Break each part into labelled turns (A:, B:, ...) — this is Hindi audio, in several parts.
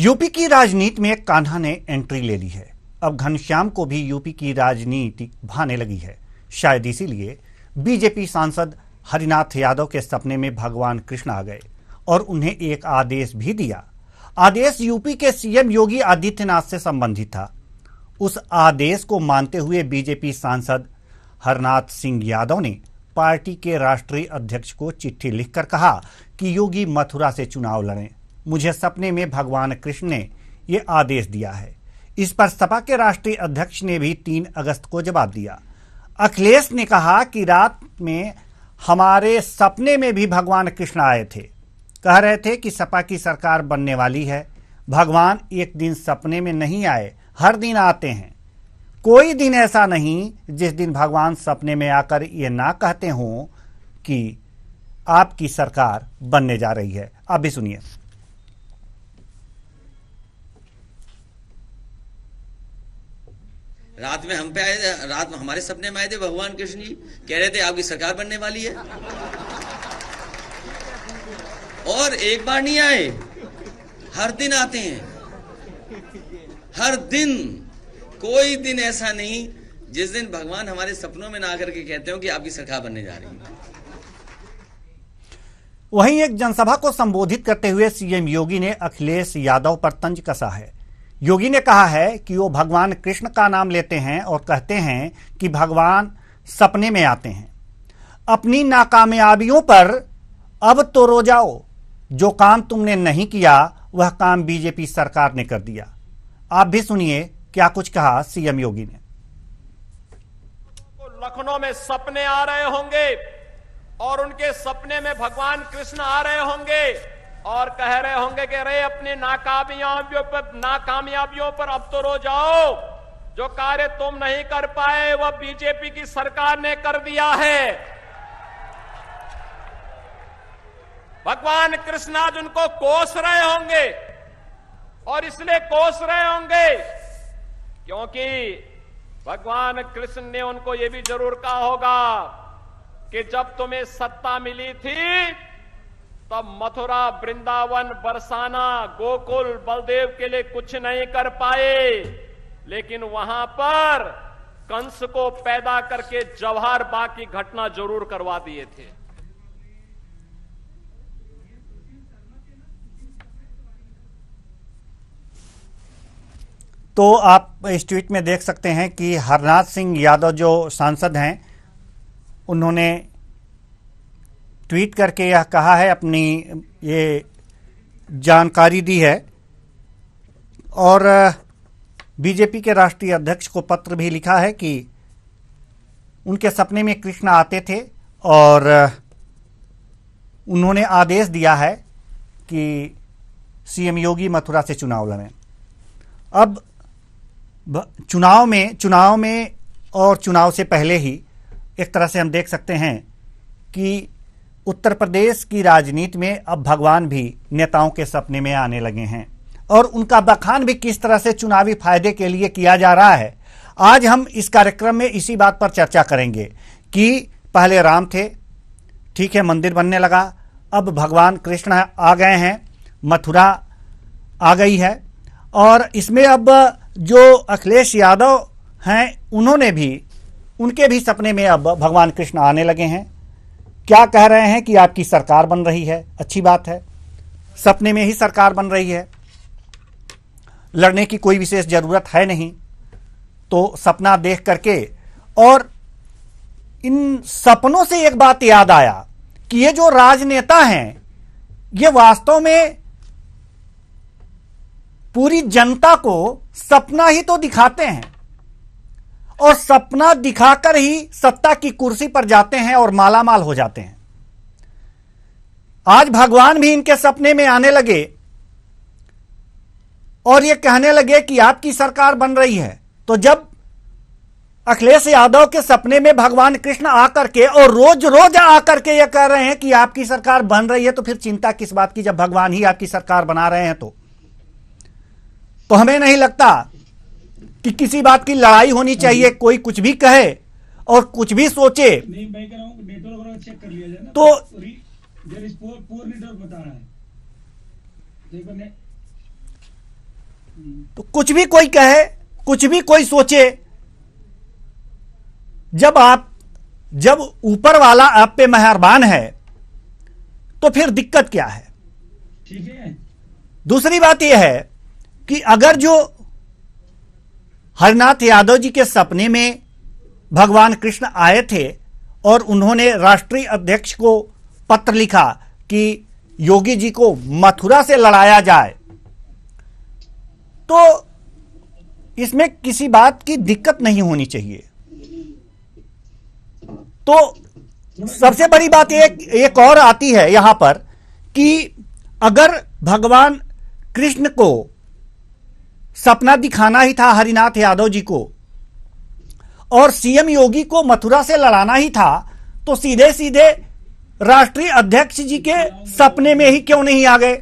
A: यूपी की राजनीति में कान्हा ने एंट्री ले ली है। अब घनश्याम को भी यूपी की राजनीति भाने लगी है। शायद इसीलिए बीजेपी सांसद हरिनाथ यादव के सपने में भगवान कृष्ण आ गए और उन्हें एक आदेश भी दिया। आदेश यूपी के सीएम योगी आदित्यनाथ से संबंधित था। उस आदेश को मानते हुए बीजेपी सांसद हरनाथ सिंह यादव ने पार्टी के राष्ट्रीय अध्यक्ष को चिट्ठी लिखकर कहा कि योगी मथुरा से चुनाव लड़ें। मुझे सपने में भगवान कृष्ण ने ये आदेश दिया है। इस पर सपा के राष्ट्रीय अध्यक्ष ने भी 3 अगस्त को जवाब दिया। अखिलेश ने कहा कि रात में हमारे सपने में भी भगवान कृष्ण आए थे। कह रहे थे कि सपा की सरकार बनने वाली है। भगवान एक दिन सपने में नहीं आए, हर दिन आते हैं। कोई दिन ऐसा नहीं जिस दिन भगवान सपने में आकर ये ना कहते हों कि आपकी सरकार बनने जा रही है। आप भी सुनिए।
B: रात में हम पे आए थे, रात में हमारे सपने में आए थे भगवान कृष्ण जी, कह रहे थे आपकी सरकार बनने वाली है। और एक बार नहीं आए, हर दिन आते हैं। हर दिन, कोई दिन ऐसा नहीं जिस दिन भगवान हमारे सपनों में ना आकर के कहते हो कि आपकी सरकार बनने जा रही है।
A: वहीं एक जनसभा को संबोधित करते हुए सीएम योगी ने अखिलेश यादव पर तंज कसा है। योगी ने कहा है कि वो भगवान कृष्ण का नाम लेते हैं और कहते हैं कि भगवान सपने में आते हैं। अपनी नाकामयाबियों पर अब तो रो जाओ। जो काम तुमने नहीं किया वह काम बीजेपी सरकार ने कर दिया। आप भी सुनिए क्या कुछ कहा सीएम योगी ने।
C: लखनऊ में सपने आ रहे होंगे और उनके सपने में भगवान कृष्ण आ रहे होंगे और कह रहे होंगे कि अरे अपनी नाकामयाबियों पर अब तो रो जाओ। जो कार्य तुम नहीं कर पाए वह बीजेपी की सरकार ने कर दिया है। भगवान कृष्ण आज उनको कोस रहे होंगे और इसलिए कोस रहे होंगे क्योंकि भगवान कृष्ण ने उनको यह भी जरूर कहा होगा कि जब तुम्हें सत्ता मिली थी तब मथुरा, वृंदावन, बरसाना, गोकुल, बलदेव के लिए कुछ नहीं कर पाए, लेकिन वहां पर कंस को पैदा करके जवाहर बाग की घटना जरूर करवा दिए थे।
A: तो आप इस ट्वीट में देख सकते हैं कि हरनाथ सिंह यादव जो सांसद हैं उन्होंने ट्वीट करके यह कहा है, अपनी ये जानकारी दी है और बीजेपी के राष्ट्रीय अध्यक्ष को पत्र भी लिखा है कि उनके सपने में कृष्ण आते थे और उन्होंने आदेश दिया है कि सीएम योगी मथुरा से चुनाव लड़ें। अब चुनाव में और चुनाव से पहले ही एक तरह से हम देख सकते हैं कि उत्तर प्रदेश की राजनीति में अब भगवान भी नेताओं के सपने में आने लगे हैं और उनका बखान भी किस तरह से चुनावी फायदे के लिए किया जा रहा है। आज हम इस कार्यक्रम में इसी बात पर चर्चा करेंगे कि पहले राम थे, ठीक है, मंदिर बनने लगा, अब भगवान कृष्ण आ गए हैं, मथुरा आ गई है और इसमें अब जो अखिलेश यादव हैं उनके भी सपने में अब भगवान कृष्ण आने लगे हैं। क्या कह रहे हैं कि आपकी सरकार बन रही है, अच्छी बात है, सपने में ही सरकार बन रही है, लड़ने की कोई विशेष जरूरत है नहीं। तो सपना देख करके और इन सपनों से एक बात याद आया कि ये जो राजनेता हैं ये वास्तव में पूरी जनता को सपना ही तो दिखाते हैं और सपना दिखाकर ही सत्ता की कुर्सी पर जाते हैं और मालामाल हो जाते हैं। आज भगवान भी इनके सपने में आने लगे और ये कहने लगे कि आपकी सरकार बन रही है। तो जब अखिलेश यादव के सपने में भगवान कृष्ण आकर के और रोज रोज आकर के ये कह रहे हैं कि आपकी सरकार बन रही है, तो फिर चिंता किस बात की जब भगवान ही आपकी सरकार बना रहे हैं। तो हमें नहीं लगता कि किसी बात की लड़ाई होनी चाहिए। कोई कुछ भी कहे और कुछ भी सोचे तो तो कुछ भी कोई कहे, कुछ भी कोई सोचे, जब ऊपर वाला आप पे मेहरबान है तो फिर दिक्कत क्या है?
D: ठीक है।
A: दूसरी बात यह है कि अगर जो हरिनाथ यादव जी के सपने में भगवान कृष्ण आए थे और उन्होंने राष्ट्रीय अध्यक्ष को पत्र लिखा कि योगी जी को मथुरा से लड़ाया जाए, तो इसमें किसी बात की दिक्कत नहीं होनी चाहिए। तो सबसे बड़ी बात एक और आती है यहां पर कि अगर भगवान कृष्ण को सपना दिखाना ही था हरिनाथ यादव जी को और सीएम योगी को मथुरा से लड़ाना ही था, तो सीधे सीधे राष्ट्रीय अध्यक्ष जी के सपने में ही क्यों नहीं आ गए?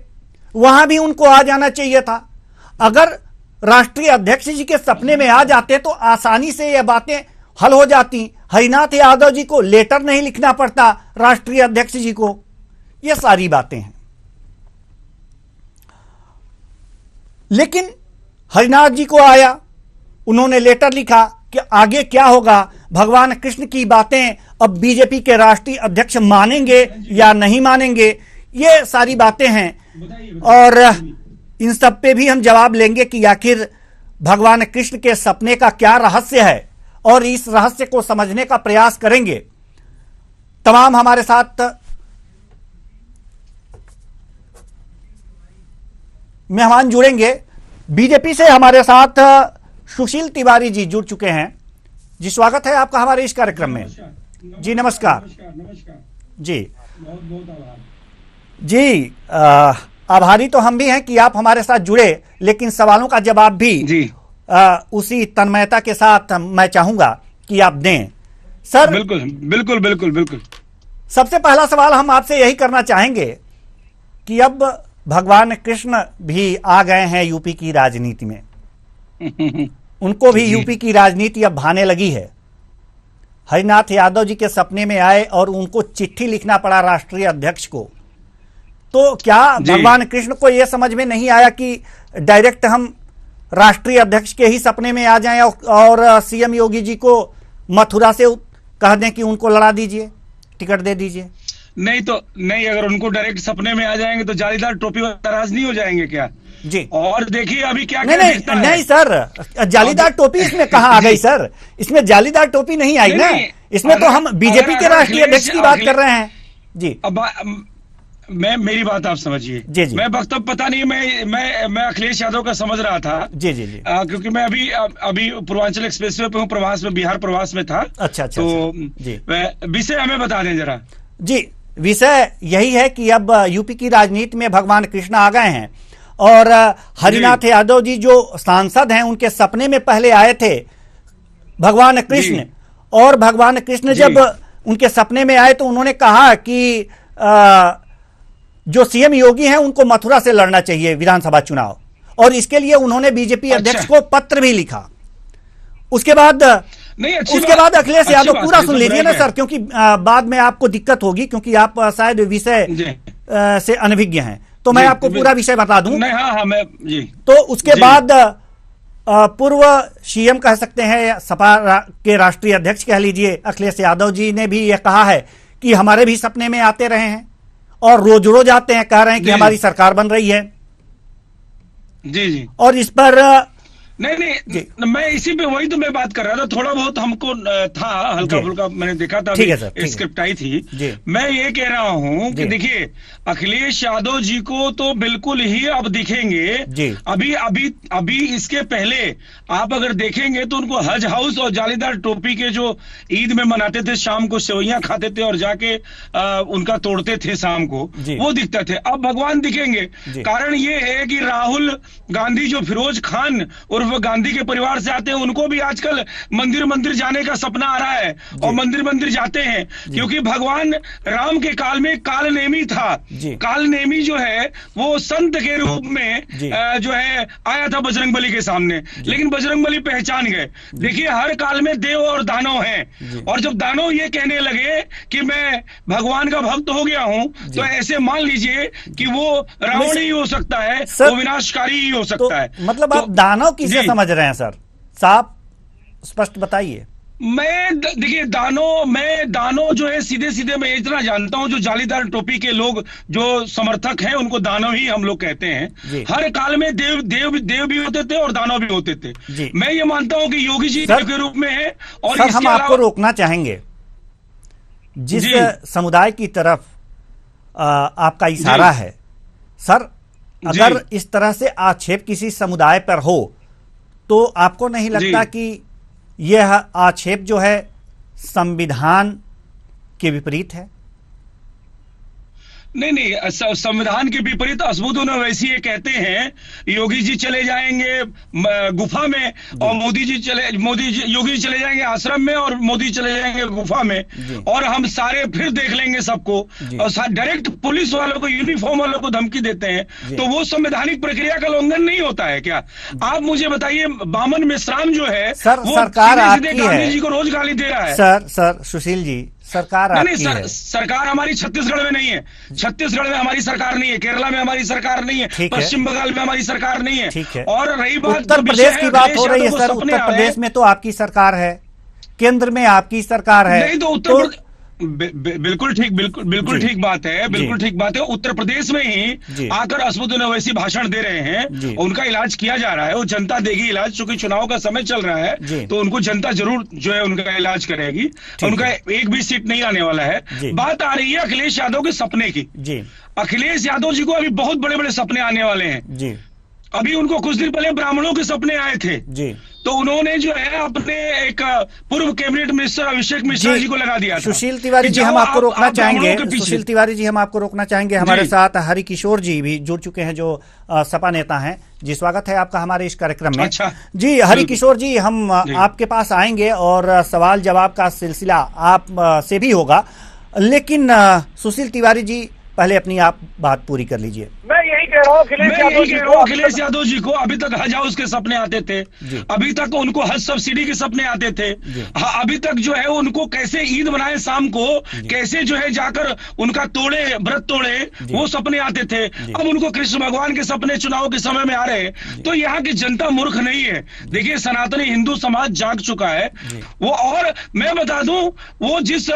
A: वहां भी उनको आ जाना चाहिए था। अगर राष्ट्रीय अध्यक्ष जी के सपने में आ जाते तो आसानी से यह बातें हल हो जाती। हरिनाथ यादव जी को लेटर नहीं लिखना पड़ता राष्ट्रीय अध्यक्ष जी को। ये सारी बातें हैं। लेकिन हरिनाथ जी को आया, उन्होंने लेटर लिखा कि आगे क्या होगा, भगवान कृष्ण की बातें अब बीजेपी के राष्ट्रीय अध्यक्ष मानेंगे या नहीं मानेंगे, ये सारी बातें हैं। और इन सब पे भी हम जवाब लेंगे कि आखिर भगवान कृष्ण के सपने का क्या रहस्य है और इस रहस्य को समझने का प्रयास करेंगे। तमाम हमारे साथ मेहमान जुड़ेंगे। बीजेपी से हमारे साथ सुशील तिवारी जी जुड़ चुके हैं। जी, स्वागत है आपका हमारे इस कार्यक्रम में। जी नमस्कार। जी
D: बहुत बहुत आभार
A: जी। आभारी तो हम भी हैं कि आप हमारे साथ जुड़े, लेकिन सवालों का जवाब भी
D: जी
A: उसी तन्मयता के साथ मैं चाहूंगा कि आप दें। सर
D: बिल्कुल बिल्कुल बिल्कुल बिल्कुल।
A: सबसे पहला सवाल हम आपसे यही करना चाहेंगे कि अब भगवान कृष्ण भी आ गए हैं यूपी की राजनीति में, उनको भी यूपी की राजनीति अब भाने लगी है। हरिनाथ यादव जी के सपने में आए और उनको चिट्ठी लिखना पड़ा राष्ट्रीय अध्यक्ष को। तो क्या भगवान कृष्ण को यह समझ में नहीं आया कि डायरेक्ट हम राष्ट्रीय अध्यक्ष के ही सपने में आ जाएं और सीएम योगी जी को मथुरा से कह दें कि उनको लड़ा दीजिए, टिकट दे दीजिए?
D: नहीं तो नहीं, अगर उनको डायरेक्ट सपने में आ जाएंगे तो जालीदार टोपी वाला नाराज नहीं हो जाएंगे क्या?
A: जी।
D: और देखिए अभी क्या
A: नहीं
D: क्या
A: नहीं
D: दिखता है।
A: नहीं सर, जालीदार टोपी इसमें कहाँ आ गई सर? इसमें जालीदार टोपी नहीं आई ना। इसमें तो हम बीजेपी के राष्ट्रीय अध्यक्ष की बात कर रहे हैं। जी
D: अब मेरी बात आप समझिए।
A: जी जी।
D: मैं वक्तव्य पता नहीं, मैं अखिलेश यादव का समझ रहा था।
A: जी जी जी।
D: क्योंकि मैं अभी पूर्वांचल एक्सप्रेसवे पे हूँ, प्रवास में, बिहार प्रवास में था।
A: अच्छा अच्छा।
D: तो
A: जी,
D: विषय हमें बता दें जरा।
A: जी, विषय यही है कि अब यूपी की राजनीति में भगवान कृष्ण आ गए हैं और हरिनाथ यादव जी जो सांसद हैं उनके सपने में पहले आए थे भगवान कृष्ण, और भगवान कृष्ण जब उनके सपने में आए तो उन्होंने कहा कि जो सीएम योगी हैं उनको मथुरा से लड़ना चाहिए विधानसभा चुनाव, और इसके लिए उन्होंने बीजेपी अध्यक्ष को पत्र भी लिखा। उसके बाद अखिलेश यादव, पूरा सुन लीजिए ना सर, क्योंकि बाद में आपको दिक्कत होगी, क्योंकि आप शायद विषय से अनभिज्ञ हैं, तो मैं आपको पूरा विषय बता दूं।
D: जी।
A: तो उसके बाद पूर्व सीएम कह सकते हैं, सपा के राष्ट्रीय अध्यक्ष कह लीजिए, अखिलेश यादव जी ने भी यह कहा है कि हमारे भी सपने में आते रहे हैं और रोज रोज आते हैं, कह रहे हैं कि हमारी सरकार बन रही है।
D: जी जी।
A: और इस पर
D: नहीं, मैं इसी पे वही तो मैं बात कर रहा था। थोड़ा बहुत हमको था, हल्का फुल्का मैंने देखा था, स्क्रिप्ट आई थी। मैं ये कह रहा हूँ कि देखिए, अखिलेश यादव जी को तो बिल्कुल ही अब दिखेंगे। अभी इसके पहले आप अगर देखेंगे तो उनको हज हाउस और जालीदार टोपी के जो ईद में मनाते थे, शाम को सेवैयां खाते थे और जाके उनका तोड़ते थे शाम को, वो दिखते थे। अब भगवान दिखेंगे। कारण ये है कि राहुल गांधी जो फिरोज खान और वो गांधी के परिवार से आते हैं, उनको भी आजकल मंदिर मंदिर जाने का सपना आ रहा है और मंदिर मंदिर जाते हैं, क्योंकि भगवान राम के काल में कालनेमी था। कालनेमी जो है वो संत के रूप में जो है आया था बजरंगबली के सामने, लेकिन बजरंगबली पहचान गए। देखिए हर काल में देव और दानव हैं, और जब दानव ये कहने लगे कि मैं भगवान का भक्त हो गया हूं, तो ऐसे मान लीजिए कि वो रावण ही हो सकता है, वो विनाशकारी ही हो सकता है।
A: मतलब आप दानव किसे समझ रहे हैं सर? साफ स्पष्ट बताइए।
D: देखिए दानव जो है सीधे सीधे मैं इतना जानता हूं, जो जालीदार टोपी के लोग जो समर्थक हैं उनको दानव ही हम लोग कहते हैं। हर काल में देव भी होते थे और दानव भी होते थे। मैं ये मानता हूं कि योगी जी देव के रूप में है। और
A: सर हम आपको रोकना चाहेंगे, जिस समुदाय की तरफ आपका इशारा है सर, अगर इस तरह से आक्षेप किसी समुदाय पर हो तो आपको नहीं लगता कि यह आक्षेप जो है संविधान के विपरीत है?
D: नहीं, संविधान के विपरीत असबुद्दीन ओवैसी ये कहते हैं योगी जी चले जाएंगे गुफा में और योगी जी चले जाएंगे आश्रम में और मोदी चले जाएंगे गुफा में, और हम सारे फिर देख लेंगे सबको। और डायरेक्ट पुलिस वालों को, यूनिफॉर्म वालों को धमकी देते हैं, तो वो संवैधानिक प्रक्रिया का उल्लंघन नहीं होता है क्या? आप मुझे बताइए, बामन मिश्राम जो है वो
A: सरकार आपकी
D: गांधी जी को रोज गाली दे रहा है।
A: सर सुशील जी, सरकार आपकी है।
D: सरकार हमारी छत्तीसगढ़ में नहीं है, छत्तीसगढ़ में हमारी सरकार नहीं है, केरला में हमारी सरकार नहीं है, पश्चिम बंगाल में हमारी सरकार नहीं है। और रही बात
A: उत्तर प्रदेश की बात हो रही है सर, उत्तर प्रदेश में तो आपकी सरकार है, केंद्र में आपकी सरकार है।
D: नहीं तो उत्तर बिल्कुल ठीक बात है, बिल्कुल ठीक बात है। उत्तर प्रदेश में ही आकर असदुद्दीन ओवैसी भाषण दे रहे हैं, उनका इलाज किया जा रहा है, वो जनता देगी इलाज, क्योंकि चुनाव का समय चल रहा है, तो उनको जनता जरूर जो है उनका इलाज करेगी। उनका एक भी सीट नहीं आने वाला है। बात आ रही है अखिलेश यादव के सपने की। अखिलेश यादव जी को अभी बहुत बड़े बड़े सपने आने वाले हैं। अभी उनको कुछ दिन पहले ब्राह्मणों के सपने आए थे, तो उन्होंने जो है अपने एक पूर्व कैबिनेट मिनिस्टर अभिषेक मिश्रा जी को लगा दिया था।
A: सुशील तिवारी जी हम आपको रोकना चाहेंगे, सुशील तिवारी जी हम आपको रोकना चाहेंगे। हमारे साथ हरिकिशोर जी भी जुड़ चुके हैं, जो सपा नेता हैं। जी स्वागत है आपका हमारे इस कार्यक्रम में।
D: अच्छा
A: जी हरिकिशोर जी, हम आपके पास आएंगे और सवाल जवाब का सिलसिला आप से भी होगा, लेकिन सुशील तिवारी जी पहले अपनी आप बात पूरी कर लीजिए।
E: मैं यही कह रहा हूँ
D: अखिलेश यादव जी को अभी तक हज हाउस के सपने आते थे, अभी तक उनको हज सब्सिडी के सपने आते थे, अभी तक जो है उनको कैसे ईद मनाए शाम को, कैसे जो है जाकर उनका व्रत तोड़े, वो सपने आते थे। अब उनको कृष्ण भगवान के सपने चुनाव के समय में आ रहे हैं। तो यहाँ की जनता मूर्ख नहीं है। देखिए सनातनी हिंदू समाज जाग चुका है वो। और मैं बता दूं, वो जिस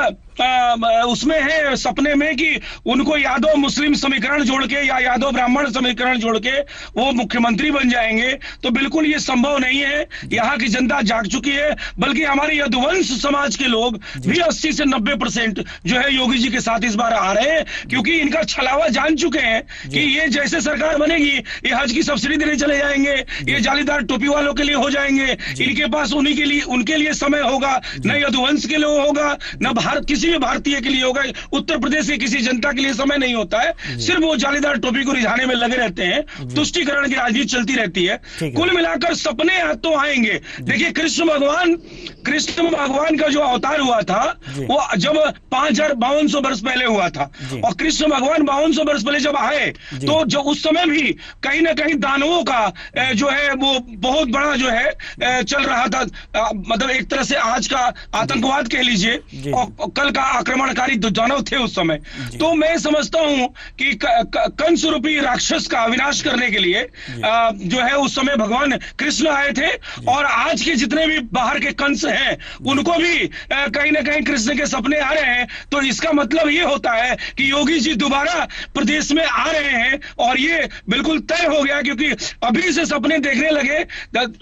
D: उसमें है सपने में कि उनको यादव मुस्लिम समीकरण जोड़ के या यादव ब्राह्मण समीकरण जोड़ के वो मुख्यमंत्री बन जाएंगे, तो बिल्कुल ये संभव नहीं है। यहाँ की जनता जाग चुकी है, बल्कि हमारे यदुवंश समाज के लोग भी 80 से 90% जो है योगी जी के साथ इस बार आ रहे हैं, क्योंकि इनका छलावा जान चुके हैं कि ये जैसे सरकार बनेगी ये हज की सब्सिडी देने चले जाएंगे, ये जालीदार टोपी वालों के लिए हो जाएंगे, इनके पास उनके लिए समय होगा, न यदुवंश के लिए होगा, न किसी भी भारतीय के लिए होगा। उत्तर प्रदेश की किसी जनता के लिए समय नहीं होता है, सिर्फ वो जालीदार टोपी को रिझाने में लगे रहते हैं, तुष्टीकरण की राजनीति चलती रहती है। कुल मिलाकर सपने तो आएंगे। देखिए कृष्ण भगवान का जो अवतार हुआ था वो जब 5200 वर्ष पहले हुआ था, और कृष्ण भगवान 5200 वर्ष पहले जब आए तो जो उस समय भी कहीं ना कहीं दानवों का जो है वो बहुत बड़ा जो है चल रहा था, मतलब एक तरह से आज का आतंकवाद कह लीजिए, और कल का आक्रमणकारी दानव थे उस समय। तो मैं समझता हूं कि कंस रूपी राक्षस का विनाश करने के लिए जो है उस समय भगवान कृष्ण आए थे, और आज के जितने भी बाहर के कंस हैं उनको भी कहीं ना कहीं कृष्ण के सपने आ रहे हैं। तो इसका मतलब ये होता है कि योगी जी दोबारा प्रदेश में आ रहे हैं, और ये बिल्कुल तय हो गया, क्योंकि अभी से सपने देखने लगे।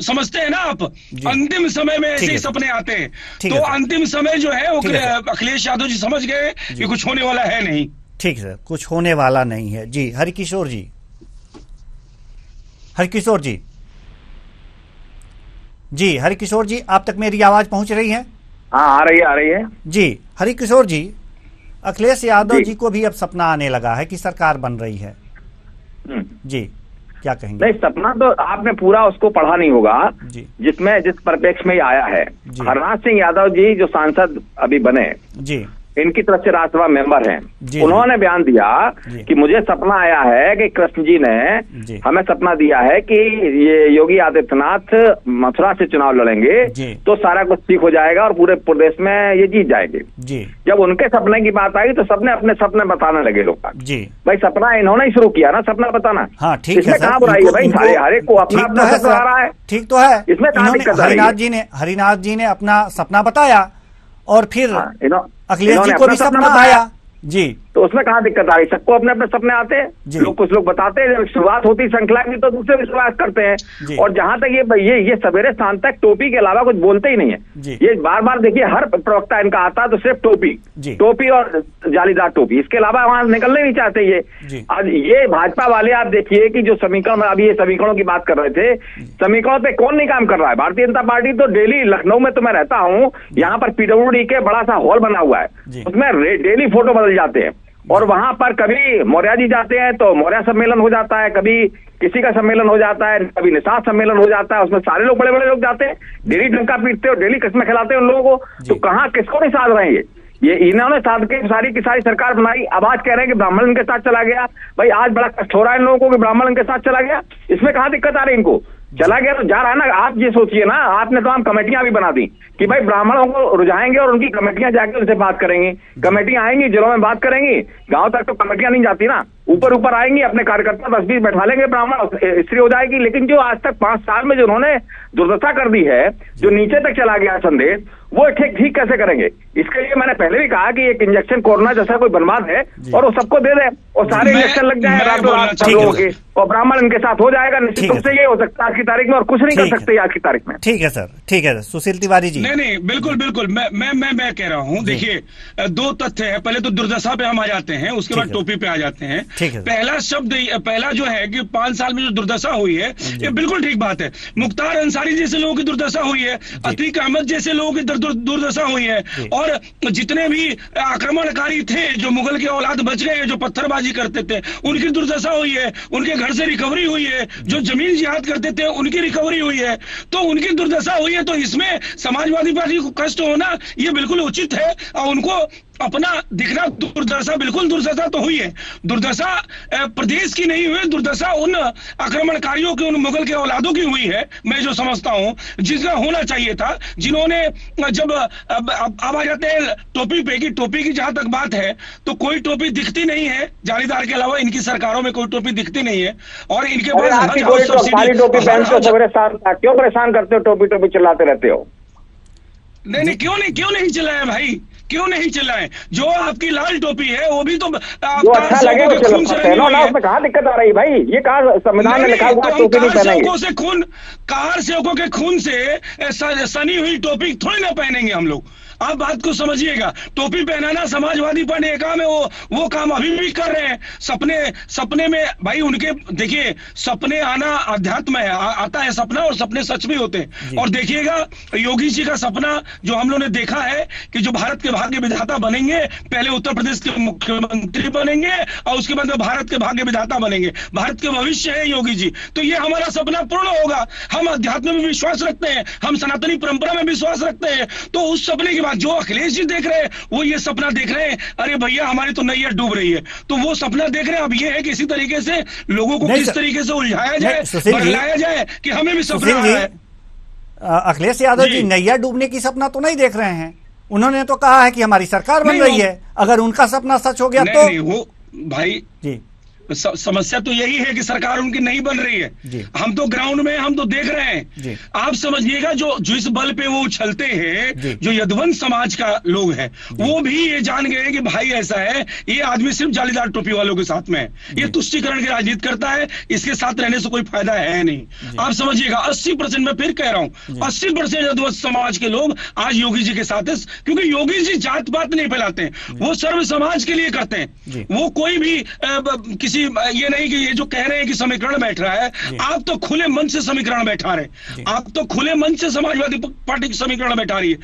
D: समझते हैं ना आप, अंतिम समय में ऐसे सपने आते हैं, तो अंतिम समय जो है वो अखिलेश यादव जी समझ गए कि कुछ होने वाला है नहीं।
A: ठीक है, कुछ होने वाला नहीं है। जी हरिकिशोर जी, हरिकिशोर जी, जी हरिकिशोर जी, आप तक मेरी आवाज पहुंच रही है?
E: हाँ आ रही है।
A: जी हरिकिशोर जी, अखिलेश यादव जी को भी अब सपना आने लगा है कि सरकार बन रही है। जी क्या कहेंगे?
E: नहीं, सपना तो आपने पूरा उसको पढ़ा नहीं होगा जिसमें जिस परिप्रेक्ष्य में आया है। हरनाथ सिंह यादव जी जो सांसद अभी बने जी, इनकी तरफ से राज्यसभा मेंबर हैं, उन्होंने बयान दिया कि मुझे सपना आया है कि कृष्ण जी ने हमें सपना दिया है कि ये योगी आदित्यनाथ मथुरा से चुनाव लड़ेंगे तो सारा कुछ ठीक हो जाएगा और पूरे प्रदेश में ये जीत जाएंगे। जब उनके सपने की बात आई तो सबने अपने सपने बताने लगे लोग। भाई सपना इन्होंने ही शुरू किया ना सपना बताना।
A: हाँ, ठीक है,
E: इसमें कहाँ बुराई है भाई? हर एक को अपना अपना सपना आ रहा है, ठीक तो है। इसमें कहाँ दिक्कत आ रही है?
A: हरिनाथ जी ने अपना सपना बताया और फिर अखिलेश जी को भी सपना आया जी,
E: तो उसमें कहाँ दिक्कत आ रही? सबको अपने अपने सपने आते हैं, लोग कुछ लोग बताते हैं, जब शुरुआत होती है श्रृंखला की तो दूसरे विश्वास करते हैं। और जहां तक ये सवेरे शाम तक टोपी के अलावा कुछ बोलते ही नहीं है। ये बार बार देखिए हर प्रवक्ता इनका आता है तो सिर्फ टोपी और जालीदार टोपी, इसके अलावा वहां निकलने नहीं चाहते ये। आज ये भाजपा वाले आप देखिए कि जो समीकरण, अभी ये समीकरणों की बात कर रहे थे, समीकरणों पे कौन नहीं काम कर रहा है? भारतीय जनता पार्टी तो डेली, लखनऊ में तो मैं रहता हूँ, यहाँ पर PWD के बड़ा सा हॉल बना हुआ है, उसमें डेली फोटो बदल जाते हैं और वहां पर कभी मौर्य जी जाते हैं तो मौर्य सम्मेलन हो जाता है, कभी किसी का सम्मेलन हो जाता है, कभी निषाद सम्मेलन हो जाता है, उसमें सारे लोग बड़े बड़े लोग जाते हैं, डेली डंका पीटते हो, डेली कस्में खिलाते हैं उन लोगों को। तो कहाँ किसको नहीं साध रहे हैं ये इन्होंने साध के सारी की सारी सरकार बनाई। अब आज कह रहे हैं कि ब्राह्मण इनके साथ चला गया। भाई आज बड़ा कष्ट हो रहा है इन लोगों को कि ब्राह्मण इनके साथ चला गया, इसमें कहाँ दिक्कत आ रही इनको? चला गया तो जा रहा है ना। आप ये सोचिए ना, आपने तमाम कमेटियां भी बना दी कि भाई ब्राह्मणों को रुझाएंगे और उनकी कमेटियां जाके उनसे बात करेंगी, कमेटियां आएंगी जिलों में बात करेंगी, गांव तक तो कमेटियां नहीं जाती ना, ऊपर आएंगी, अपने कार्यकर्ता 10-20 बैठा लेंगे, ब्राह्मण स्त्री हो जाएगी। लेकिन जो आज तक 5 साल में जो उन्होंने दुर्दशा कर दी है, जो नीचे तक चला गया संदेश, वो ठीक कैसे करेंगे? इसके लिए मैंने पहले भी कहा कि एक इंजेक्शन कोरोना जैसा कोई बनवा है और वो सबको दे दे और सारे इंजेक्शन लग जाए रातों रात लोगों के, और ब्राह्मण इनके साथ हो जाएगा। निश्चित रूप से ये हो सकता है आज की तारीख में, और कुछ नहीं कर सकते आज की तारीख में।
A: ठीक है सर, ठीक है। सुशील तिवारी जी।
D: नहीं, बिल्कुल मैं कह रहा हूँ, देखिए 2 तथ्य है। पहले तो दुर्दशा पे हम आ जाते हैं, उसके बाद टोपी पे आ जाते हैं। पहला शब्द, पहला जो है कि 5 साल में जो दुर्दशा हुई है, ये बिल्कुल ठीक बात है। मुख्तार अंसारी जैसे लोगों की दुर्दशा हुई है, अतीक अहमद जैसे लोगों की दुर्दशा हुई है, और जितने भी आक्रमणकारी थे, जो मुगल के औलाद बच गए, जो पत्थरबाजी करते थे, उनकी दुर्दशा हुई है, उनके घर से रिकवरी हुई है, जो जमीन जिहाद करते थे उनकी रिकवरी हुई है, तो उनकी दुर्दशा हुई है। तो इसमें समाजवादी पार्टी को कष्ट होना ये बिल्कुल उचित है, और उनको अपना दिखना दुर्दशा, बिल्कुल दुर्दशा तो हुई है। दुर्दशा प्रदेश की नहीं हुई, दुर्दशा उन आक्रमणकारियों की, उन मुगल के औलादों की हुई है, मैं जो समझता हूं, जिसका होना चाहिए था, जिन्होंने जब अब आ जाते हैं टोपी पे, की टोपी की जहां तक बात है तो कोई टोपी दिखती नहीं है जालीदार के अलावा, इनकी सरकारों में कोई टोपी दिखती नहीं है, और इनके पास
E: क्यों परेशान करते हो? टोपी चिल्लाते रहते हो।
D: नहीं, क्यों नहीं चिल्लाए भाई, क्यों नहीं चिल्लाए? जो आपकी लाल टोपी है वो भी तो
E: अच्छा लगे तो खून से रंगी हुई है। उसमें कहाँ दिक्कत आ रही भाई? ये कहाँ संविधान में लिखा हुआ टोपी नहीं पहनेंगे?
D: कार सेवकों के खून से सनी हुई टोपी थोड़ी ना पहनेंगे हम लोग। आप बात को समझिएगा। टोपी पहनाना समाजवादी पार्टी का काम है, वो काम अभी भी कर रहे हैं। सपने में भाई उनके, देखिए सपने आना अध्यात्म है, आता है सपना, और सपने सच भी होते हैं। और देखिएगा योगी जी का सपना जो हम लोगों ने देखा है कि जो भारत के भाग्य विधाता बनेंगे, पहले उत्तर प्रदेश के मुख्यमंत्री बनेंगे और उसके बाद भारत के भाग्य विधाता बनेंगे, भारत के भविष्य है योगी जी। तो ये हमारा सपना पूर्ण होगा। हम अध्यात्म में विश्वास रखते हैं, हम सनातनी परंपरा में विश्वास रखते हैं। तो उस सपने के बाद जो अखिलेश जी देख रहे हैं, वो ये सपना देख रहे हैं, अरे भैया हमारी तो नैया डूब रही है, तो वो सपना देख रहे हैं। अब ये है कि इसी तरीके से लोगों को किस तरीके से उलझाया जाए, बदलाया जाए कि हमें भी सपना आ रहा है।
A: अखिलेश यादव जी नैया डूबने की सपना तो नहीं देख रहे हैं, उन्होंने तो कहा है कि हमारी सरकार बन रही है। अगर उनका सपना सच हो गया तो
D: वो भाई जी समस्या तो यही है कि सरकार उनकी नहीं बन रही है। हम तो ग्राउंड में, हम तो देख रहे हैं। आप समझिएगा जो इस बल पे वो उछलते हैं, जो यदुवंश समाज का लोग हैं, वो भी ये जान गए कि भाई ऐसा है, ये आदमी सिर्फ जालीदार टोपी वालों के साथ में है, ये तुष्टीकरण की राजनीति करता है, इसके साथ रहने से कोई फायदा है नहीं। आप समझिएगा 80%, मैं फिर कह रहा हूं 80% यदुवंश समाज के लोग आज योगी जी के साथ है, क्योंकि योगी जी जात पात नहीं फैलाते हैं, वो सर्व समाज के लिए करते हैं। वो कोई भी किसी ये नहीं कि ये जो कह रहे हैं कि समीकरण बैठ रहा है, आप तो खुले मन से समीकरण बैठा रहे, आप तो खुले मन से समाजवादी पार्टी की समीकरण बैठा रही है।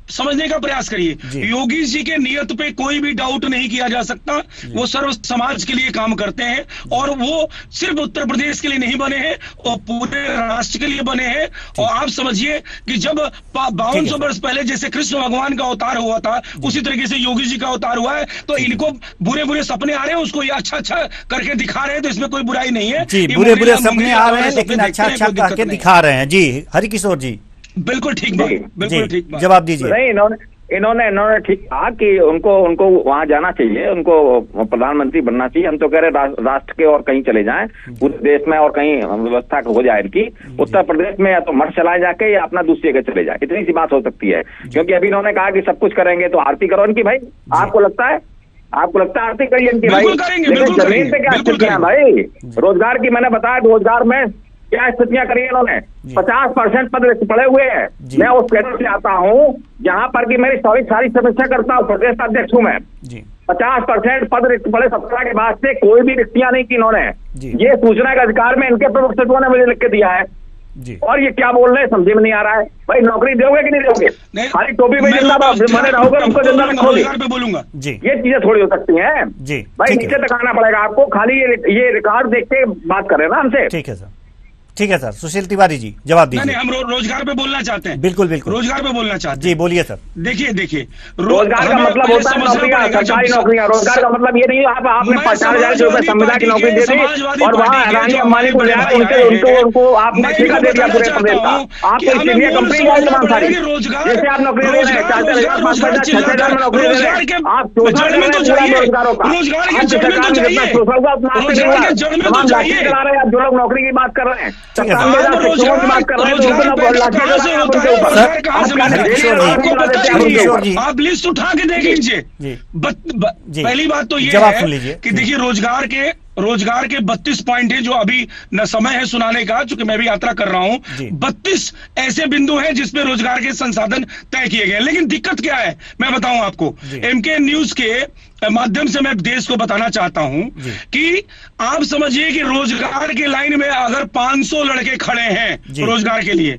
D: समझने का प्रयास करिए। योगी जी के नियत पे कोई भी डाउट नहीं किया जा सकता। वो सर्व समाज के लिए काम करते हैं और वो सिर्फ उत्तर प्रदेश के लिए नहीं बने हैं और पूरे राष्ट्र के लिए बने हैं। और आप समझिए कि जब 5200 वर्ष पहले जैसे कृष्ण भगवान का अवतार हुआ था, उसी तरीके से योगी जी का अवतार हुआ है। तो इनको बुरे बुरे सपने आ रहे हैं, उसको ये अच्छा अच्छा करके दिखा रहे हैं, तो इसमें कोई बुराई नहीं है।
A: जी, बुरे बुरे सपने आ रहे हैं लेकिन अच्छा अच्छा करके दिखा रहे हैं। जी हरिकिशोर जी,
D: बिल्कुल ठीक बात, बिल्कुल ठीक बात।
A: जवाब दीजिए।
E: नहीं, इन्होंने ठीक कहा कि उनको वहां जाना चाहिए, उनको प्रधानमंत्री बनना चाहिए। हम तो कह रहे राष्ट्र के और कहीं चले जाएं, पूरे देश में और कहीं व्यवस्था हो जाए इनकी। उत्तर प्रदेश में या तो मठ चलाए जाके या अपना दूसरी जगह चले जाए, इतनी सी बात हो सकती है। क्योंकि अभी इन्होंने कहा कि सब कुछ करेंगे, तो आरती करो इनकी भाई। आपको लगता है आरती करिए इनकी भाई, लेकिन जमीन पे क्या स्थितियां है भाई? रोजगार की मैंने बताया, रोजगार में क्या स्थितियां करी इन्होंने। 50% पद रिक्त पड़े हुए हैं। मैं उस केंद्र से आता हूँ जहां पर कि मेरी सारी समस्या करता हूँ, प्रदेश अध्यक्ष हूँ मैं। 50% पद रिक्त पड़े, 17 के बाद से कोई भी रिक्तियां नहीं की इन्होंने। ये सूचना के अधिकार में इनके प्रमुख सचिवों ने मुझे लिख के दिया है। और ये क्या बोल रहे हैं समझ में नहीं आ रहा है भाई। नौकरी दोगे कि नहीं दोगे? खाली टोपी में जिंदा बने रहोगे, उनको जिंदा रखोगे।
D: बोलूंगा
E: ये चीजें थोड़ी हो सकती हैं भाई। नीचे तक आना पड़ेगा आपको। खाली ये रिकॉर्ड देख के बात कर रहे हैं ना हमसे।
A: ठीक है सर, ठीक है सर। सुशील तिवारी जी जवाब दीजिए।
D: नहीं, हम रोजगार पे बोलना चाहते हैं।
A: बिल्कुल बिल्कुल
D: रोजगार पे बोलना चाहते हैं।
A: जी बोलिए सर।
D: देखिए
E: रोजगार का मतलब होता है नौकरियां, सरकारी नौकरियां। रोजगार का मतलब ये नहीं आपने 50,000 रुपए संविदा की नौकरी दे दी और वहाँ अडानी अंबानी को उनको आपने ठेका दे दिया पूरे प्रदेश का। आपको इसलिए कंपनी जाए तमाम सारी, जैसे आप नौकरी दे रहे हैं 4,000 5,000 6,000 में नौकरी दे रहे हैं। आप शोषण कर रहे हैं रोजगारों का। सरकार ने जितना शोषण का उतना तमाम लाठी चला रहे हैं। आप जो लोग नौकरी की बात कर रहे हैं,
D: आप लिस्ट उठा के देख लीजिए। पहली बात तो ये है कि देखिए रोजगार के 32 पॉइंट है जो अभी न समय है सुनाने का, चूंकि मैं भी यात्रा कर रहा हूं। 32 ऐसे बिंदु हैं जिसपे रोजगार के संसाधन तय किए गए। लेकिन दिक्कत क्या है मैं बताऊं आपको। एमके न्यूज के माध्यम से मैं देश को बताना चाहता हूं कि आप समझिए कि रोजगार के लाइन में अगर 500 लड़के खड़े हैं रोजगार के लिए,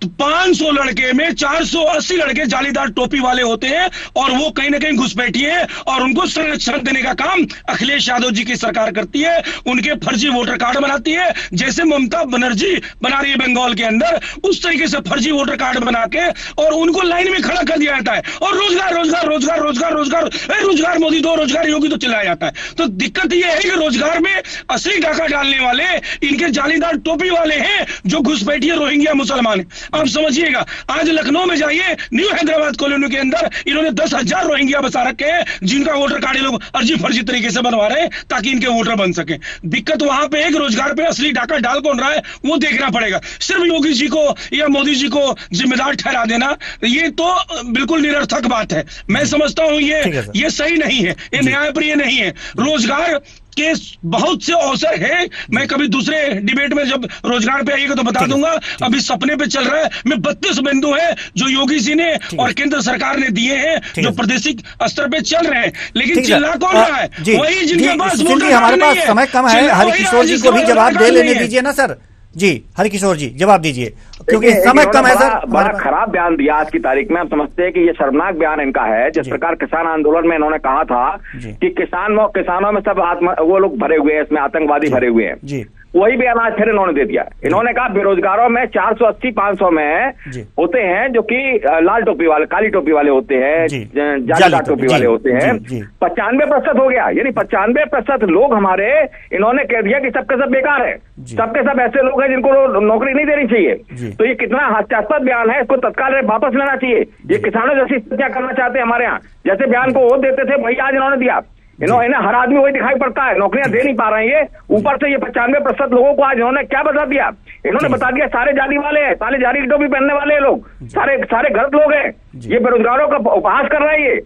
D: तो 500 लड़के में 480 लड़के जालीदार टोपी वाले होते हैं और वो कहीं ना कहीं घुसपैठी है और उनको संरक्षण देने का काम अखिलेश यादव जी की सरकार करती है। उनके फर्जी वोटर कार्ड बनाती है, जैसे ममता बनर्जी बना रही है बंगाल के अंदर, उस तरीके से फर्जी वोटर कार्ड बना के और उनको लाइन में खड़ा कर दिया जाता है। और रोजगार रोजगार रोजगार रोजगार रोजगार रोजगार मोदी दो, रोजगार योगी तो चिल्लाया जाता है। तो दिक्कत यह है कि रोजगार में असली डाका डालने वाले इनके जालीदार टोपी वाले हैं जो घुसपैठिए रोहिंग्या मुसलमान हैं। आप समझिएगा, आज लखनऊ में जाइए, न्यू हैदराबाद कॉलोनी के अंदर इन्होंने 10,000 रोहिंग्या बसा रखे हैं जिनका वोटर कार्ड ये लोग अर्जी फर्जी तरीके से बनवा रहे हैं ताकि इनके वोटर बन सके। दिक्कत वहां पे एक रोजगार पे असली डाका डाल कौन रहा है वो देखना पड़ेगा। सिर्फ योगी जी को या मोदी जी को जिम्मेदार ठहरा देना ये तो बिल्कुल निरर्थक बात है। मैं समझता हूं ये सही नहीं है, ये न्यायप्रिय नहीं है। रोजगार के बहुत से अवसर है। मैं कभी दूसरे डिबेट में जब रोजगार पे आइएगा तो बता दूंगा। अभी सपने पे चल रहा है में 32 बिंदु है जो योगी जी ने और केंद्र सरकार ने दिए हैं जो प्रादेशिक स्तर पे चल रहे हैं। लेकिन चिल्ला कौन रहा है? वही जिनके पास
A: हमारे पास समय कम है। हरिकिशोर जी को भी जवाब दे लेने दीजिए ना सर। जी हरिकिशोर जी जवाब दीजिए क्योंकि समय कम है सर।
E: बड़ा खराब बयान दिया आज की तारीख में। हम समझते हैं कि ये शर्मनाक बयान इनका है। जिस प्रकार किसान आंदोलन में इन्होंने कहा था कि किसानों में सब वो लोग भरे हुए हैं, इसमें आतंकवादी भरे हुए हैं, वही बयान आज फिर इन्होंने दे दिया। इन्होंने कहा बेरोजगारों में 480-500 में होते हैं जो कि लाल टोपी वाले, काली टोपी वाले होते हैं, जालीदार टोपी वाले होते हैं। 95% हो गया, यानी 95% लोग हमारे इन्होंने कह दिया कि सबके सब बेकार है, सबके सब ऐसे लोग हैं जिनको नौकरी नहीं देनी चाहिए। तो ये कितना हास्यास्पद बयान है, इसको तत्काल वापस लेना चाहिए। ये किसानों जैसी स्थितियां करना चाहते हैं हमारे यहाँ, जैसे बयान को वो देते थे वही आज इन्होंने दिया। इन्हें हर आदमी वही दिखाई पड़ता है, नौकरियां दे नहीं पा रहे हैं। ऊपर से ये 95% लोगों को आज इन्होंने क्या बता दिया? इन्होंने बता दिया सारे जाली वाले हैं, सारे जाली टोपी पहनने वाले लोग, सारे गलत लोग हैं। ये बेरोजगारों का उपहास कर रहे हैं।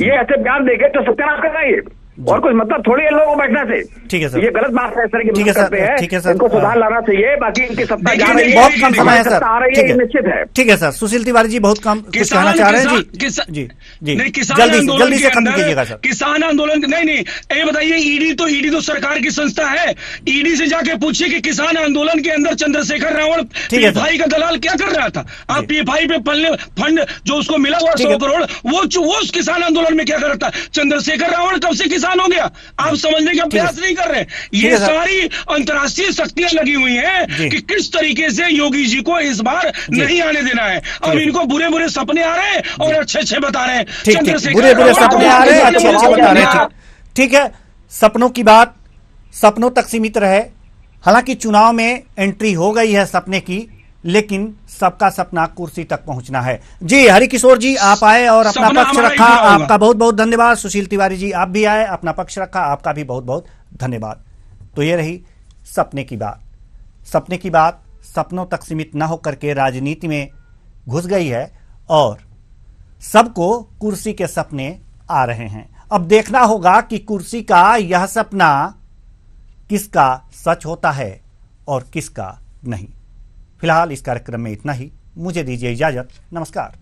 E: ये ऐसे बयान देके तो सत्यानाश कर रहे हैं। और कुछ मतलब थोड़ी है लोगों को बैठना से।
A: ठीक है सर,
E: ये गलत बात है सर की
A: ठीक है
E: करते हैं।
A: ठीक है सर,
E: इनको सुधार लाना चाहिए। बाकी इनकी सत्ता जा रही है,
A: बहुत कम समय है सर,
E: आ रही है, निश्चित है।
A: ठीक है सर। सुशील तिवारी जी बहुत कम कुछ कहना चाह रहे हैं जी। जी जी, जल्दी से खत्म कीजिएगा सर।
D: किसान आंदोलन नहीं, ये बताइए, ईडी तो सरकार की संस्था है। ईडी से जाके पूछिए कि किसान आंदोलन के अंदर चंद्रशेखर रावण पीएफआई का दलाल क्या कर रहा था। आप पीएफआई पे फंड जो उसको मिला हुआ 100 करोड़, वो उस किसान आंदोलन में क्या कर रहा था। चंद्रशेखर रावण कब से किसान हो गया, आप समझने का प्रयास नहीं कर रहे। ये सारी अंतर्राष्ट्रीय शक्तियां लगी हुई हैं कि किस तरीके से योगी जी को इस बार नहीं आने देना है। अब इनको बुरे बुरे सपने आ रहे हैं और अच्छे बता रहे हैं।
A: बुरे सपने आ रहे हैं, अच्छे बता रहे हैं। ठीक है, सपनों की बात सपनों तक सीमित रहे। हालांकि चुनाव में एंट्री हो गई है सपने की, लेकिन सबका सपना कुर्सी तक पहुंचना है। जी हरिकिशोर जी आप आए और अपना पक्ष रखा, आपका बहुत बहुत धन्यवाद। सुशील तिवारी जी आप भी आए, अपना पक्ष रखा, आपका भी बहुत बहुत धन्यवाद। तो ये रही सपने की बात। सपने की बात सपनों तक सीमित न होकर के राजनीति में घुस गई है और सबको कुर्सी के सपने आ रहे हैं। अब देखना होगा कि कुर्सी का यह सपना किसका सच होता है और किसका नहीं। फिलहाल इस कार्यक्रम में इतना ही। मुझे दीजिए इजाजत। नमस्कार।